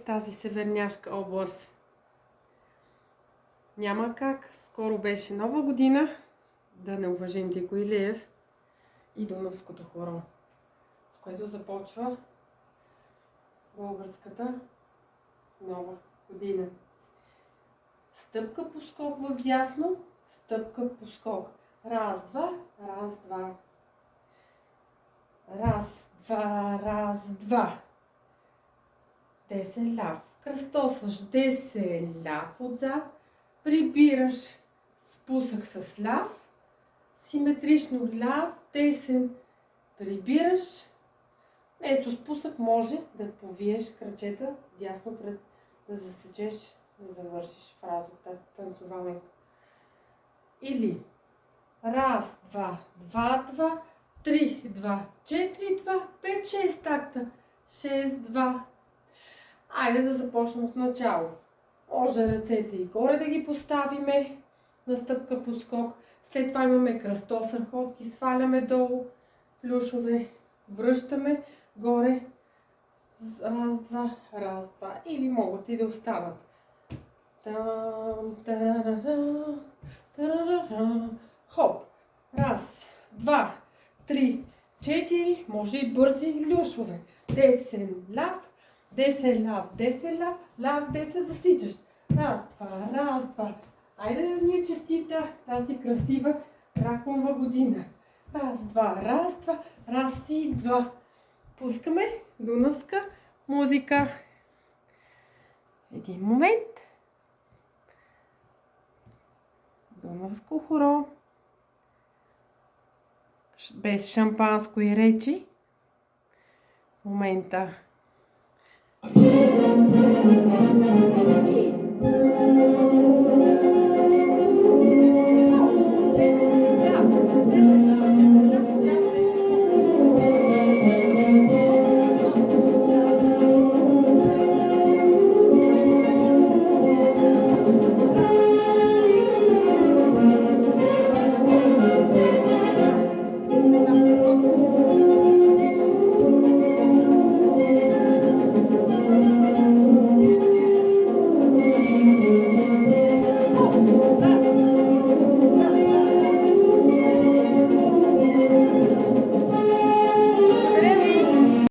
Тази северняшка област. Няма как. Скоро беше Нова година. Да не уважим Дико Илиев и Дунавското хоро, с което започва българската Нова година. Стъпка по скок вдясно, стъпка по скок. Раз, два, раз, два. Раз, два, раз, два. Десен ляв. Кръстосваш десен ляв отзад. Прибираш спусък с ляв. Симетрично ляв, десен. Прибираш. Вместо спусък може да повиеш кръчета дясно пред, да засечеш, да завършиш фразата танцувална. Или раз, два, два, два, три, два, четири, два, пет, шест такта. Шест, два. Айде да започнем от начало. Може ръцете и горе да ги поставиме на стъпка по скок. След това имаме кръстосен ход, ги сваляме долу, плюшове, връщаме горе. Раз, два, раз, два. Или могат и да останат. Хоп. Раз, два, три, четири. Може и бързи люшове. Десен ляв, десен ляв, десен ляв, ляв, десен засичащ. Раз, два. Айде да ни е честита тази красива раконова година. Раз, два, раз и два. Пускаме дунавска музика. Един момент. Дунавско хоро. Без шампанско и речи. В момента. И